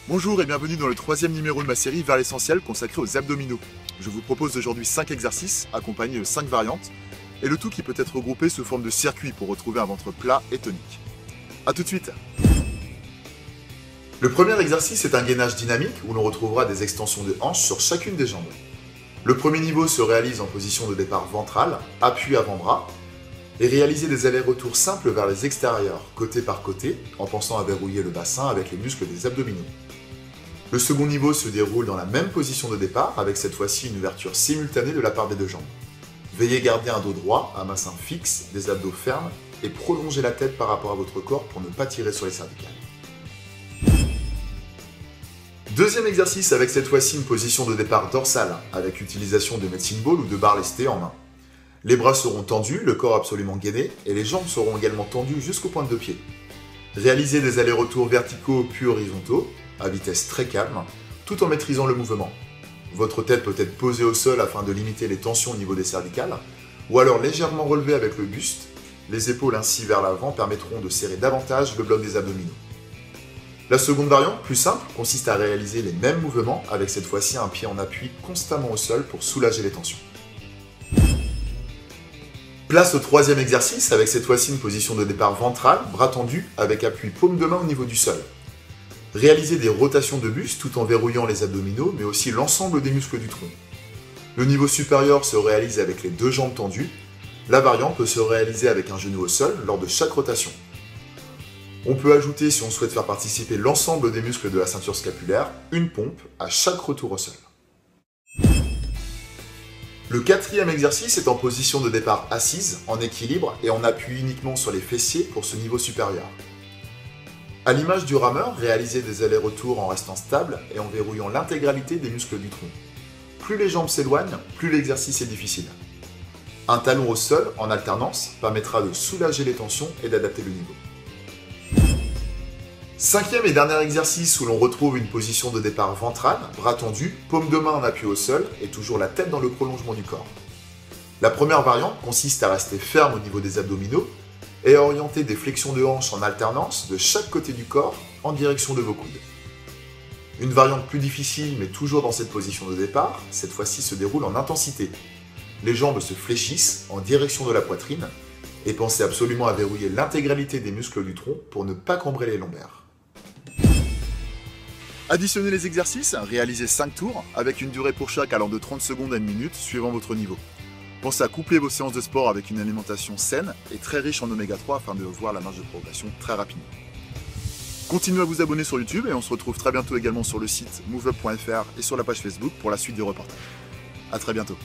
Bonjour et bienvenue dans le troisième numéro de ma série Vers l'essentiel consacré aux abdominaux. Je vous propose aujourd'hui 5 exercices accompagnés de 5 variantes et le tout qui peut être regroupé sous forme de circuit pour retrouver un ventre plat et tonique. A tout de suite. Le premier exercice est un gainage dynamique où l'on retrouvera des extensions de hanches sur chacune des jambes. Le premier niveau se réalise en position de départ ventrale, appui avant-bras, et réaliser des allers-retours simples vers les extérieurs, côté par côté, en pensant à verrouiller le bassin avec les muscles des abdominaux. Le second niveau se déroule dans la même position de départ, avec cette fois-ci une ouverture simultanée de la part des deux jambes. Veuillez garder un dos droit, un bassin fixe, des abdos fermes, et prolongez la tête par rapport à votre corps pour ne pas tirer sur les cervicales. Deuxième exercice avec cette fois-ci une position de départ dorsale, avec utilisation de medicine ball ou de barre lestée en main. Les bras seront tendus, le corps absolument gainé, et les jambes seront également tendues jusqu'aux pointes de pied. Réalisez des allers-retours verticaux puis horizontaux, à vitesse très calme, tout en maîtrisant le mouvement. Votre tête peut être posée au sol afin de limiter les tensions au niveau des cervicales, ou alors légèrement relevée avec le buste. Les épaules ainsi vers l'avant permettront de serrer davantage le bloc des abdominaux. La seconde variante, plus simple, consiste à réaliser les mêmes mouvements avec cette fois-ci un pied en appui constamment au sol pour soulager les tensions. Place au troisième exercice avec cette fois-ci une position de départ ventrale, bras tendus avec appui paume de main au niveau du sol. Réalisez des rotations de buste tout en verrouillant les abdominaux mais aussi l'ensemble des muscles du tronc. Le niveau supérieur se réalise avec les deux jambes tendues. La variante peut se réaliser avec un genou au sol lors de chaque rotation. On peut ajouter, si on souhaite faire participer l'ensemble des muscles de la ceinture scapulaire, une pompe à chaque retour au sol. Le quatrième exercice est en position de départ assise, en équilibre et en appui uniquement sur les fessiers pour ce niveau supérieur. À l'image du rameur, réalisez des allers-retours en restant stable et en verrouillant l'intégralité des muscles du tronc. Plus les jambes s'éloignent, plus l'exercice est difficile. Un talon au sol, en alternance, permettra de soulager les tensions et d'adapter le niveau. Cinquième et dernier exercice où l'on retrouve une position de départ ventrale, bras tendus, paume de main en appui au sol et toujours la tête dans le prolongement du corps. La première variante consiste à rester ferme au niveau des abdominaux et à orienter des flexions de hanches en alternance de chaque côté du corps en direction de vos coudes. Une variante plus difficile mais toujours dans cette position de départ, cette fois-ci se déroule en intensité. Les jambes se fléchissent en direction de la poitrine et pensez absolument à verrouiller l'intégralité des muscles du tronc pour ne pas cambrer les lombaires. Additionnez les exercices, réalisez 5 tours avec une durée pour chaque allant de 30 secondes à 1 minute suivant votre niveau. Pensez à coupler vos séances de sport avec une alimentation saine et très riche en oméga 3 afin de voir la marge de progression très rapidement. Continuez à vous abonner sur YouTube et on se retrouve très bientôt également sur le site moveup.fr et sur la page Facebook pour la suite des reportages. A très bientôt.